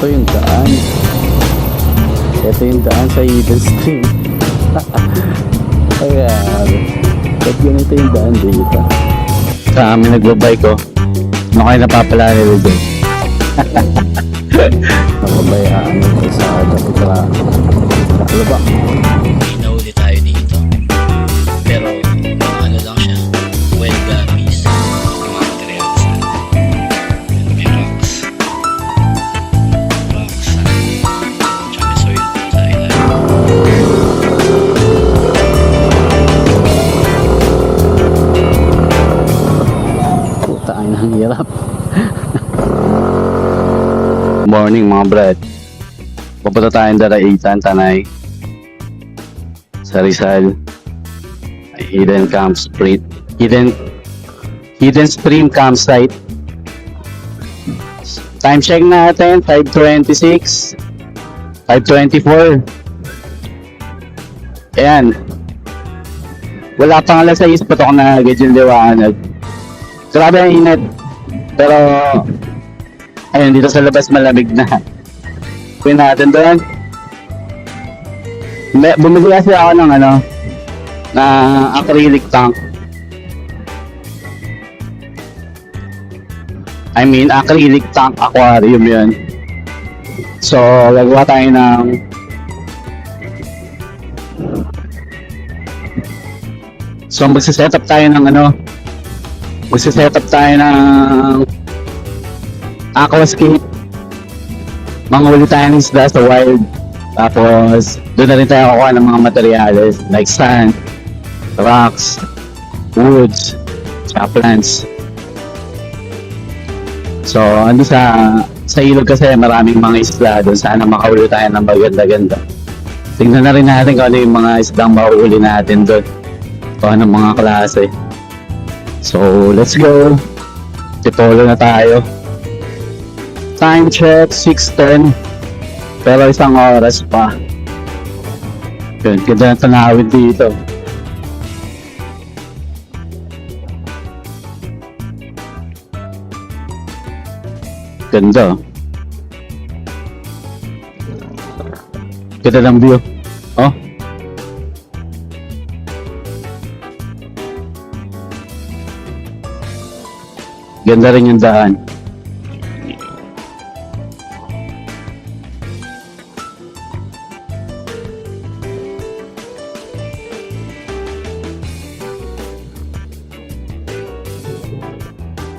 Ito yung daan. Ito yung daan sa Hidden Stream. Ay, ba't ganito yung daan dito? Sa amin nagbabay ko. Ano kayo napapala nila dyan? Napabayaan yung kalsada. Pagka nakalaba. Nahuli tayo dito. Pero ano lang siya, well gummies, mga materials na. May rocks, tsaka may soil sa ilalim. Puta, ay nang hirap. Morning mga brad. Pupunta tayong Daraitan, Tanay. Sa Rizal. Hidden Stream Campsite. Time check natin, 5:26. 5:24. Ayan. Wala pang alas 6, patok na agad yung liwanag. Grabe ang init. Pero, ayun, dito sa labas malamig na. Kunin natin doon. Bumili kasi ako ng na acrylic tank. I mean, acrylic tank aquarium yun. So, gagawa tayo ng magsiset up tayo ng aquascape. Manghuli tayo ng isda sa wild. Tapos, doon na rin tayo kukuha ng mga materyales like sand, rocks, woods, tsaka plants. So, ando sa ilog kasi maraming mga isla doon. Sana makahuli tayo ng maganda-ganda. Tingnan na rin natin kung ano yung mga isdang mahuhuli natin doon. Kung anong mga klase. So, let's go. Tipolo na tayo. Time check, 6:10. Pero isang oras pa. Yun, ganda ng tanawin dito. Ganda. Ganda ng view. Oh. Ganda rin yung daan.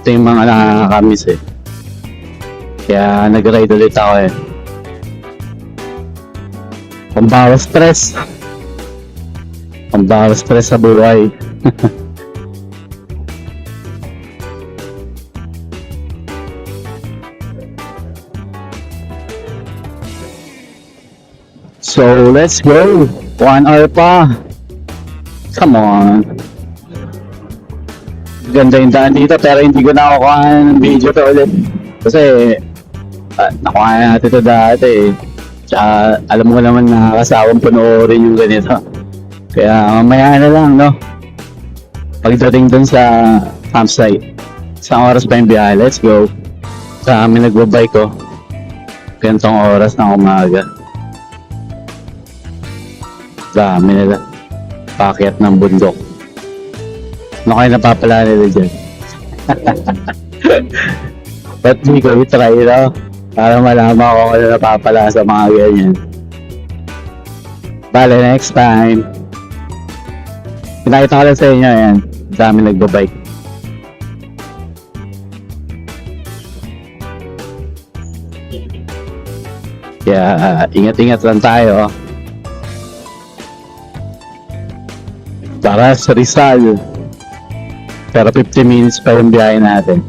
Ito yung mga nakakamiss eh. Kaya nag-ride ulit ako eh. Pambawas stress. Pambawas stress sa buhay. So let's go. 1 hour pa. Come on. Ganda yung daan dito pero hindi ko nakukuha ng video to ulit. Kasi nakuha natin ito dati eh. Tsaka alam mo naman na kasawang panoorin yung ganito. Kaya mamaya na lang no. Pagdating dun sa campsite. Isang oras pa yung biyahe. Let's go. Sa amin nagbabay ko. Gantong oras ng umaga. Dami nila. Pakyat ng bundok. Ano kayo napapala nila dyan? Ba't di ko i-try no? Para malaman ko kung ano napapala sa mga ganyan. Bale, next time. Pinakita ko lang sa inyo, ayan. Dami nagbabike. Kaya, ingat-ingat lang tayo. Tara sa Rizal. Pero 50 minutes pa yung biyahe natin.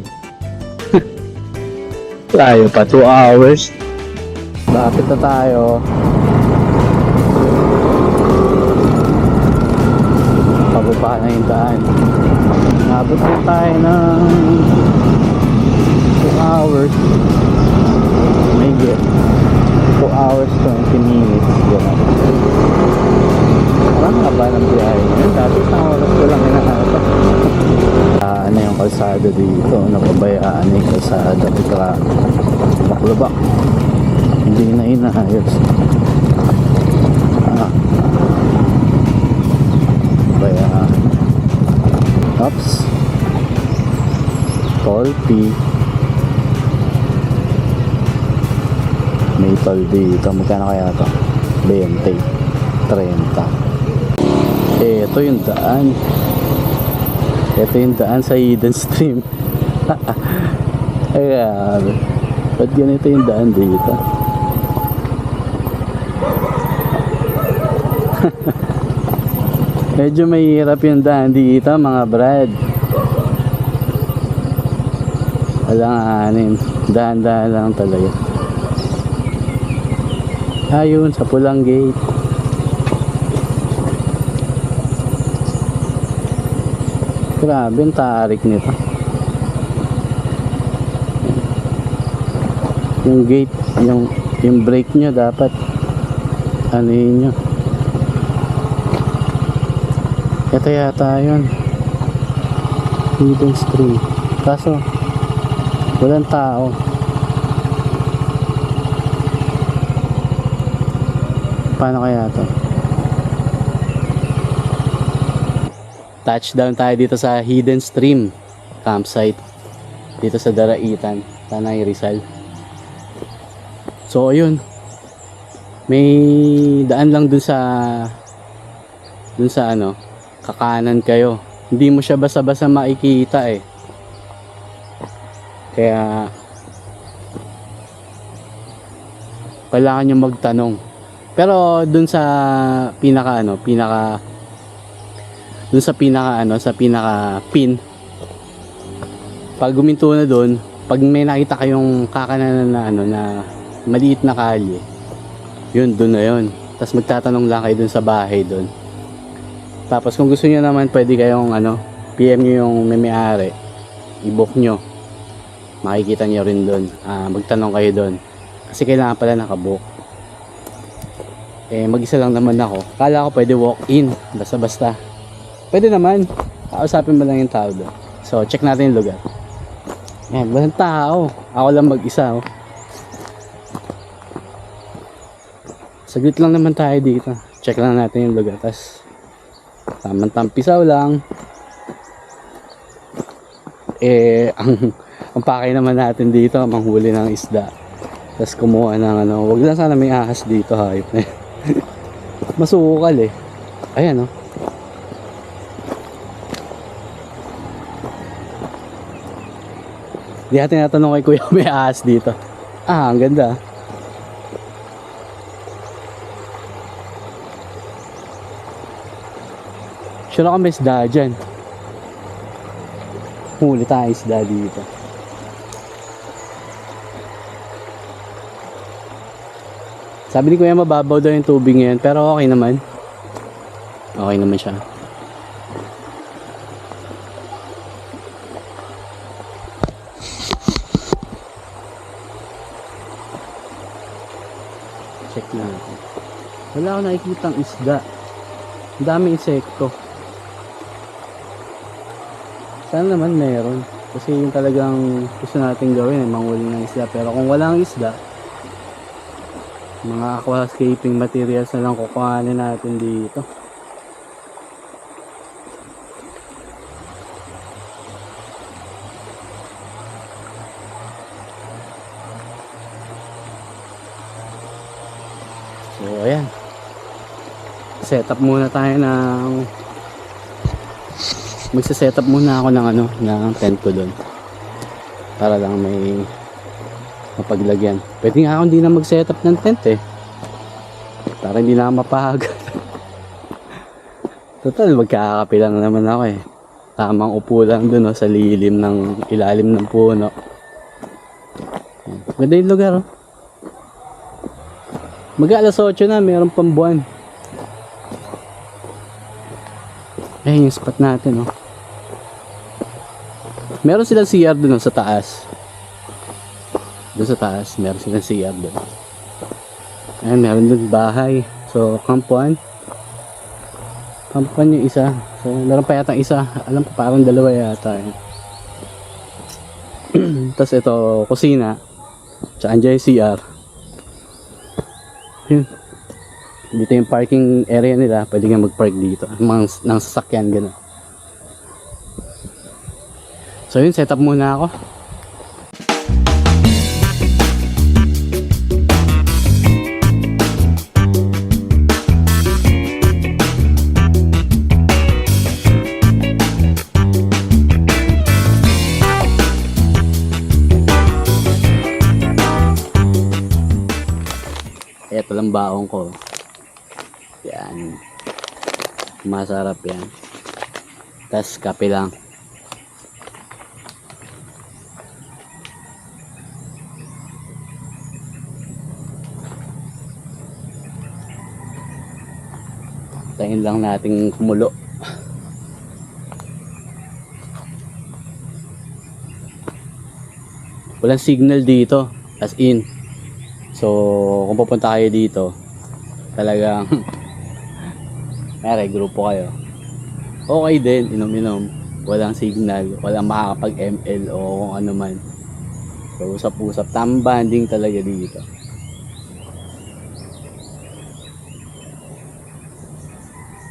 Tayo pa, 2 hours. Lapit na tayo. Pababa na yung daan. Nabot na tayo ng 2 hours. May get 2 hours 20 minutes. Gano'n. Parang haba ng biyahe ngayon. Dati isang oras ko lang hinahanap. Ano yung kalsada dito? Napabayaan yung kalsada. Pagka nakulaba. Hindi na inaayos. Kaya oops, tall P. May tall dito. Magkano kaya ito? 20, 30. Ito yung daan. Ito yung daan sa hidden stream. Ayan. Ba't ganito yung daan dito? Medyo mahirap yung daan dito mga brad. Walang anin. Daan-daan lang talaga. Ayun, sa pulang gate. Grabe ang tarik nito. Yung gate, yung brake nyo dapat ano yun nyo. Ito yata yun. Hidden stream. Kaso walang tao. Paano kaya to? Touchdown tayo dito sa Hidden Stream campsite dito sa Daraitan, Tanay Rizal. So ayun, may daan lang dun sa ano, kakanan kayo. Hindi mo siya basa-basa makikita eh. Kaya kailangan nyo magtanong. Pero dun sa pinaka pin, pag guminto na dun, pag may nakita kayong kakanan na na maliit na kalye, yun, dun na yun. Tapos magtatanong lang kayo dun sa bahay dun. Tapos kung gusto niyo naman, pwede kayong PM nyo yung may-ari, i-book nyo, makikita nyo rin dun. Magtanong kayo dun kasi kailangan pala nakabook. Mag-isa lang naman ako. Kala ko pwede walk-in, basta-basta. Pwede naman, kausapin mo lang yung tao doon. So check natin yung lugar. Yan, walang tao. Ako lang mag-isa. Saglit lang naman tayo dito. Check lang natin yung lugar. Tapos tamang-tampisaw lang. Ang pakay naman natin dito, manghuli ng isda. Tapos kumuha ng wag lang sana may ahas dito, hype na. Masukal eh. Ayan Di natin natanong kay kuya may ahas dito. Ang ganda. Sure ako may isda dyan. Huli tayo isda dito. Sabi ni kuya mababaw daw yung tubig ngayon, pero okay naman. Okay naman siya. Check natin. Wala akong nakikitang isda. Ang daming insekto. Sana naman meron. Kasi yung talagang gusto natin gawin ay manghuli ng isda. Pero kung walang isda, mga aquascaping materials na lang kukuhanin natin dito. So ayan, set up muna tayo ng magsa-set up muna ako ng tent ko doon para lang may mapaglagyan. Pwede nga ako hindi na mag-set up ng tent eh, para hindi na mapahag. Total magkakape lang naman ako eh. Tamang upo lang doon sa lilim ng ilalim ng puno. Ganda yung lugar Mag-alas 8 na, mayroon pang buwan. Ayun yung spot natin Meron silang CR doon sa taas. Doon sa taas, meron silang CR doon. Ayan, meron doon bahay. So, kampuan. Kampuan yung isa. So, meron pa yata isa. Alam ko parang dalawa yata. Tapos ito, kusina. Tsaka andyan yung CR. Yun. Dito yung parking area nila. Pwede kang mag-park dito. Ng sasakyan, gano'n. So yun, set up muna ako. Ito lang baong ko. Yan. Masarap yan. Tas kape lang. Tayin lang nating kumulo. Walang signal dito. As in. So, kung pupunta kayo dito, talagang grupo kayo. Okay din, inom-inom. Walang signal, walang makakapag-ML o kung ano man. So, usap-usap. Tamang banding talaga dito.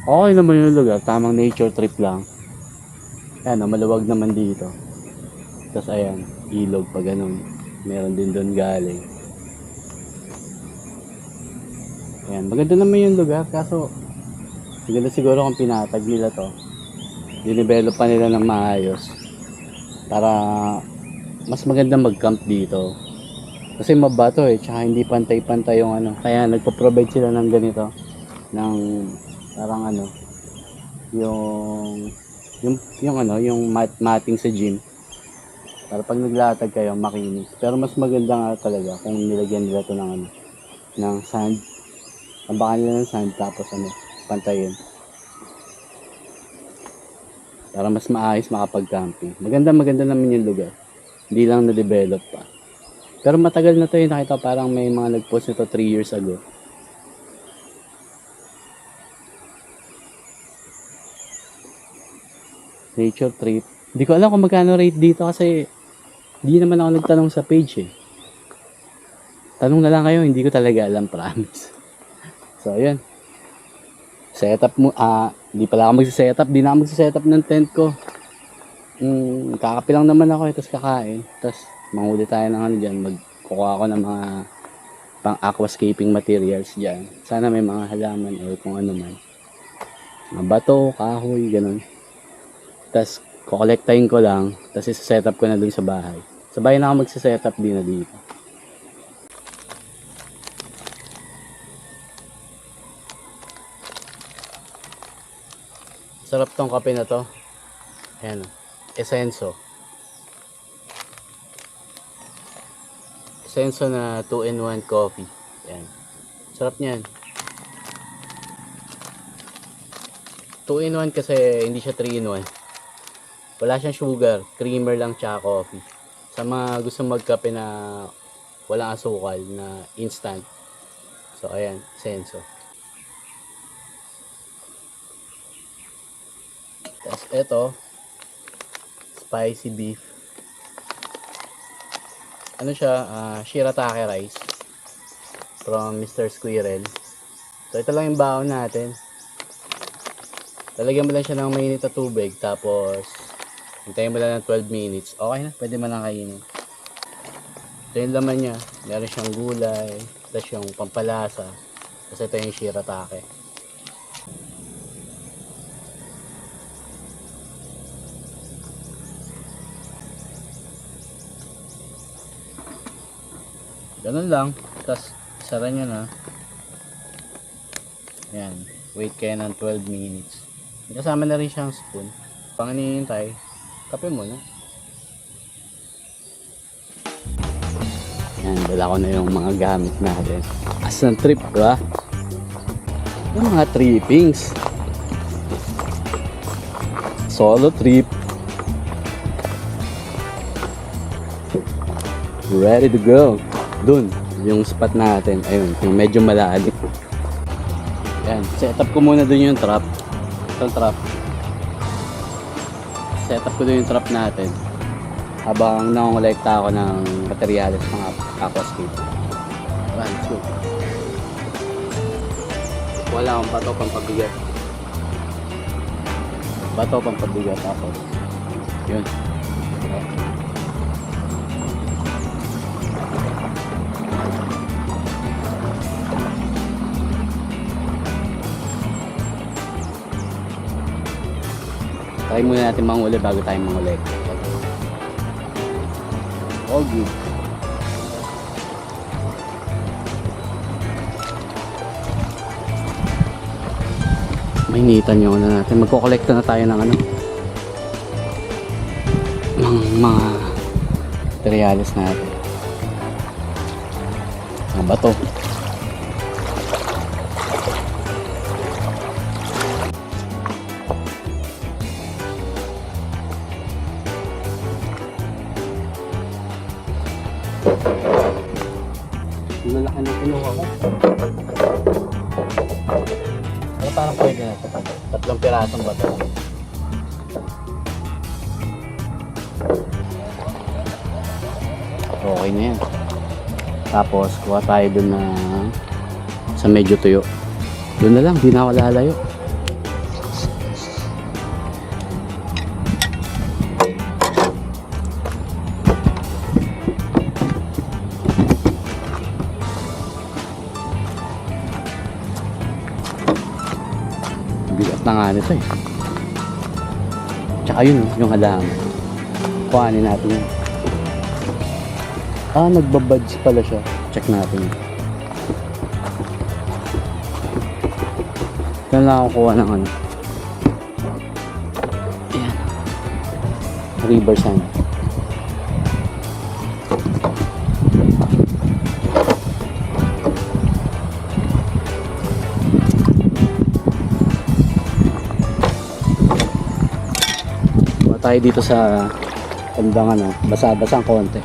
Okay naman yung lugar, tamang nature trip lang. Ayan, maluwag naman dito. Tapos ayan, ilog pa ganun. Meron din doon galing. Ayan, maganda naman yung lugar, kaso maganda siguro kung pinatag nila to. Dinevelop pa nila ng maayos para mas maganda mag-camp dito. Kasi mabato tsaka hindi pantay-pantay yung ano. Kaya nagpo-provide sila ng ganito, ng parang ano, yung matting sa gym. Para pag naglatag kayo, makinis. Pero mas maganda nga talaga kung nilagyan nila to ng ano, ng sand. Tambakan nila ng sand tapos ano, pantayin. Para mas maayos makapag-camping. Maganda naman yung lugar. Hindi lang na-develop pa. Pero matagal na to yung nakita, parang may mga nag-post nito 3 years ago. Nature trip. Hindi ko alam kung magkano rate dito kasi hindi naman ako nagtanong sa page eh. Tanong na lang kayo, hindi ko talaga alam, promise. So, ayun. Setup mo, hindi pala ako magsisetup, di na ako magsisetup ng tent ko. Kakapi lang naman ako, tapos kakain. Tapos, manghuli tayo ng ano dyan, magkukuha ako ng mga pang aquascaping materials dyan. Sana may mga halaman o kung ano man. Mga bato, kahoy, ganun. Tapos, kukolektahin ko lang, tapos isa-setup ko na dun sa bahay. Sa bahay na ako magsisetup din na dito. Sarap tong kape na to. Ayan o. Essenso. Essenso na 2-in-1 coffee. Ayan. Sarap niyan. 2-in-1 kasi hindi siya 3-in-1. Wala siyang sugar. Creamer lang tsaka coffee. Sa mga gusto magkape na walang asukal na instant. So ayan. Essenso. Tapos ito, spicy beef. Ano siya? Shirataki rice from Mr. Squirrel. So ito lang yung baon natin. Lalagyan mo lang siya ng mainit na tubig. Tapos hintayin mo lang ng 12 minutes. Okay na, pwede mo lang kainin. Ito yung laman niya. Meron siyang gulay. Tapos yung pampalasa. Tapos ito yung shirataki. Ganun lang. Tapos, sara nyo na. Ayan. Wait kayo ng 12 minutes. Kasama na rin siyang spoon. Pang hinihintay, kape mo na. Ayan. Dala ko na yung mga gamit natin. As ng trip, ba? Yung mga trippings. Solo trip. Ready to go. Dun, yung spot natin, ayun, yung medyo malalim. Yan, setup ko muna dun yung trap. Itong trap. Setup ko dun yung trap natin. Habang nangongolekta ako ng materyales mga aquascape. Alright, let's go. Wala akong bato pampabigat. Bato pampabigat ako. Yun. Try muna natin manghuli bago tayo manghuli. All good. Mainitan yung ano natin. Magko-collecta na tayo ng ano. Ng mga materials natin. Mga bato. Lalaki na kinuha ko. Pero parang pwede na ito. 3 pirasong bato. Okay na yan. Tapos kuha tayo dun na sa medyo tuyo. Doon na lang, di na ako lalayo. Bigat na nga nito eh. Tsaka yun, yung halaman. Kuhanin natin yun. Ah, nagbabadge pala siya. Check natin. Kailan lang ako kuha ng ano. Ayan. River sand. Kuha tayo dito sa bandang ano, basa-basang konti.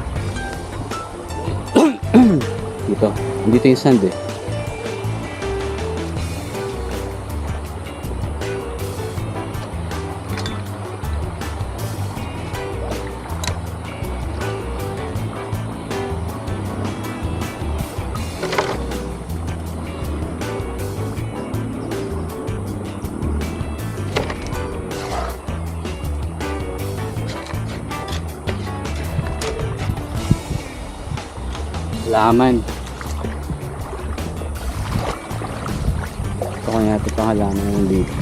Dito. Dito yung sand eh. Laman. Ito kaya natin pang halaman ng dito.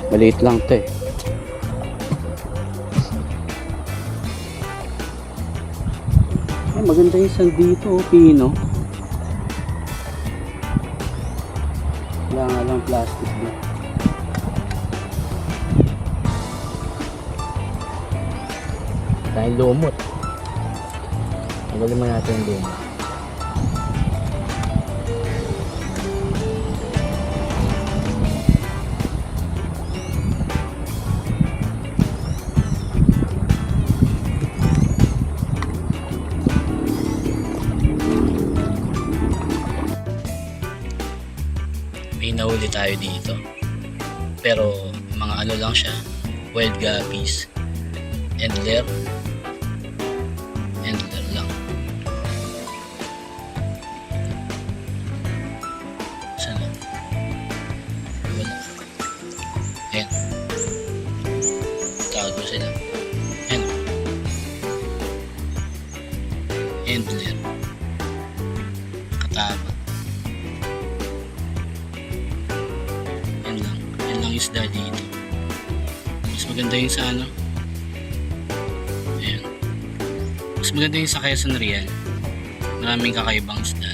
Maliit lang ito eh. Ay, maganda yung sand dito, oh, pino. Wala nga lang plastic na. Dahil lumot. Tanggalin mo natin yung lumot. May nahuli tayo dito. Pero mga ano lang siya, wild guppies. Endler lang. Sana? Wala. Ayan. Tago sila. Ayan. Endler. Katama. Yan lang yung isda dito. Mas maganda yung sa ano. Ayan. Mas maganda yung sa Quezon Real. Maraming kakaibang isda.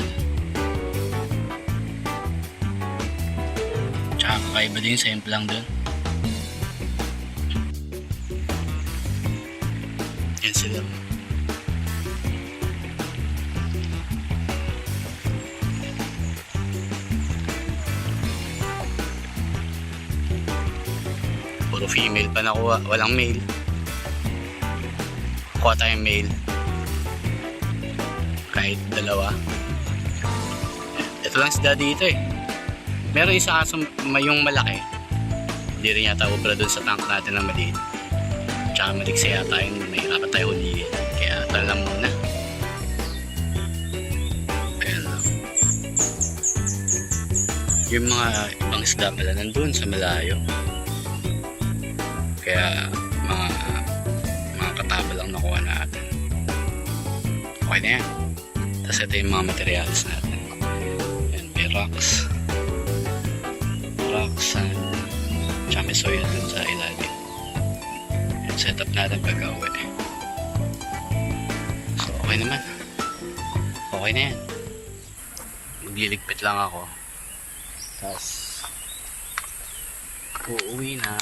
Tsaka kakaiba din sa implang doon. Yan sila. Puro female pa nakuha, walang male. Kuha tayong male. Kahit dalawa. Ito lang sila dito eh. Meron isa kaso yung malaki. Hindi rin yata ubra dun sa tank natin na maliit. Tsaka maligsa yata yun, mahirapan tayo hulihin. Kaya ito lang muna. Ayan lang. Yung mga ibang isda pala nandun sa malayo. Kaya mga kataba lang nakuha natin. Okay na yan. Tapos ito yung mga materials natin. Yan, may rocks, sand, tsaka may soil dun sa ilalim. Yan, set up natin pag-uwi. So okay naman. Okay na yan. Magliligpit lang ako. Tapos uuwi na.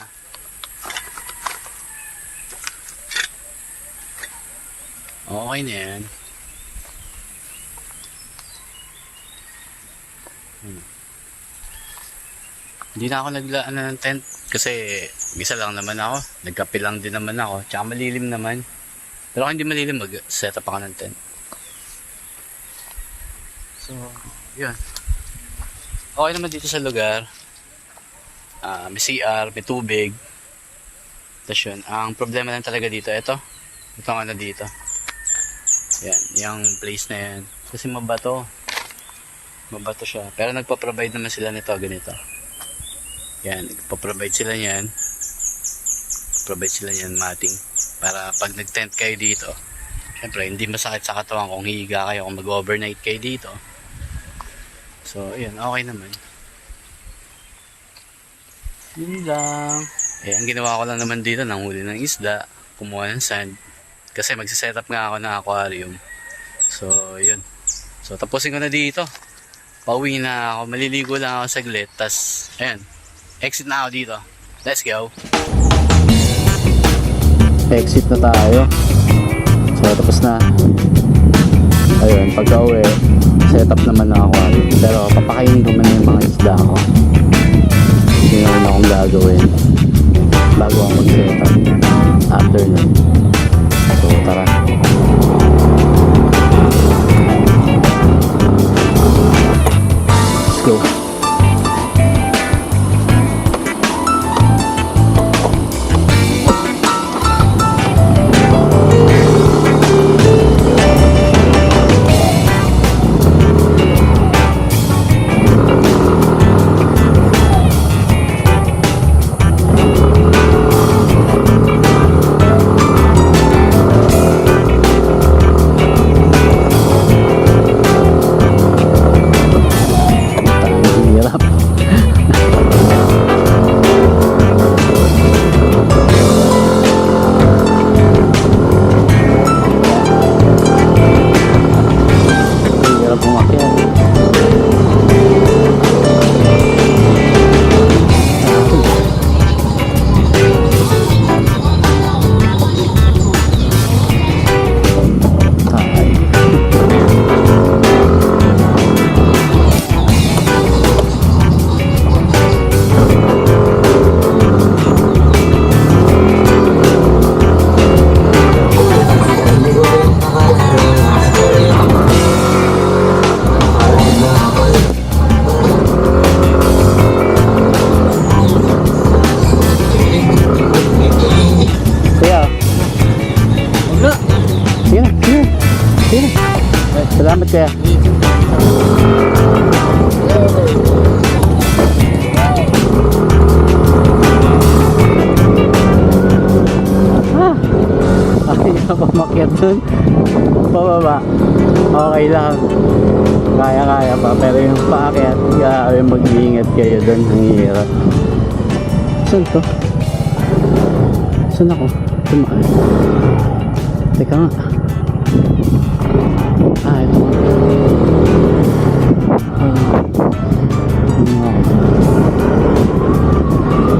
Okay na yan. Hindi na ako naglaan ng tent kasi isa lang naman ako. Nagkape lang din naman ako. Tsaka malilim naman. Pero kung hindi malilim, mag-set up ako ng tent. So, yun. Okay naman dito sa lugar. May CR, may tubig. Tapos yun. Ang problema lang talaga dito, ito ang ano dito. Yan, yung place na yan. Kasi mabato siya. Pero nagpa-provide naman sila nito, ganito. Yan, nagpa-provide sila niyan. Provide sila niyan mating. Para pag nag-tent kayo dito, syempre hindi masakit sa katawan kung hihiga kayo, kung mag-overnight kayo dito. So, yun, okay naman. Yun lang. Ang ginawa ko lang naman dito, nanghuli ng isda, kumuha ng sand. Kasi magsiset-up nga ako ng aquarium. So, yun. So, tapusin ko na dito. Pauwi na ako. Maliligo lang ako saglit. Tas, ayan. Exit na ako dito. Let's go. Exit na tayo. So, tapos na. Ayun, pagka uwi, set up naman na aquarium. Pero, papakainin ko muna yung mga isda ko. Hindi naman akong gagawin bago ako mag-set up. After nun. So, tara. Let's go. Salamat kaya. Ayaw pa makyat dun. Pababa. Okay lang. Kaya pa. Pero yung paakyat, grabe mag-iingat kayo dun. Ang hirap. Saan to? Saan ako? Tumaan. Teka nga. Ito.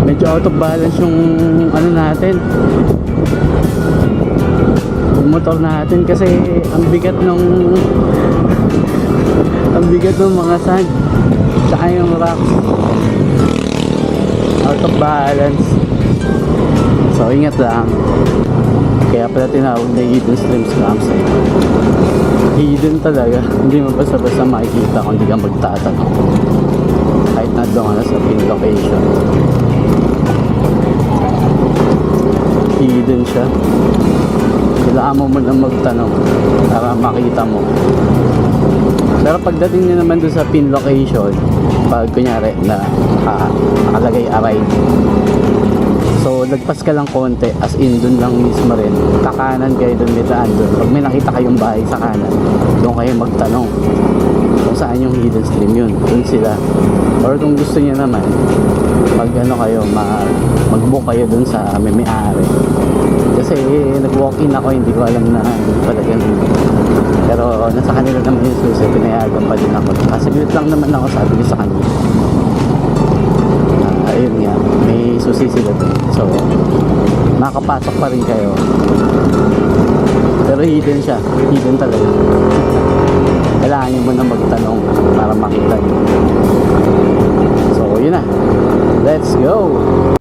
Medyo out of balance yung ano natin, yung motor natin, kasi ang bigat ng mga sand tsaka yung rocks. Out of balance. So ingat lang. Kaya pala tinawag na Hidden Streams Campsite. Hidden talaga. Hindi mo basta-basta makikita kung hindi ka magtatanong. Kahit na doon ka na sa pin location. Hidden siya. Kailangan mo muna magtanong para makita mo. Pero pagdating nyo naman doon sa pin location, pag kunyari na nakalagay arrive, so lagpas ka lang konti, as in dun lang mismo rin, kakanan kayo dun, may daan dun. Pag may nakita kayong bahay sa kanan, doon kayo magtanong kung saan yung hidden stream yun, dun sila. Or kung gusto niyo naman, mag ano kayo, mag-book kayo dun sa may-ari. Kasi nag-walk-in ako, hindi ko alam na pala ganun. Pero nasa kanila naman yung susi, pinayagan pa din ako. Kasi minute lang naman ako, sabi ko sa kanila. Ayun nga, may susi sila dun. So, makakapasok pa rin kayo. Pero hidden siya, hidden talaga. Kailangan nyo muna magtanong para makita nyo. So, yun na. Let's go!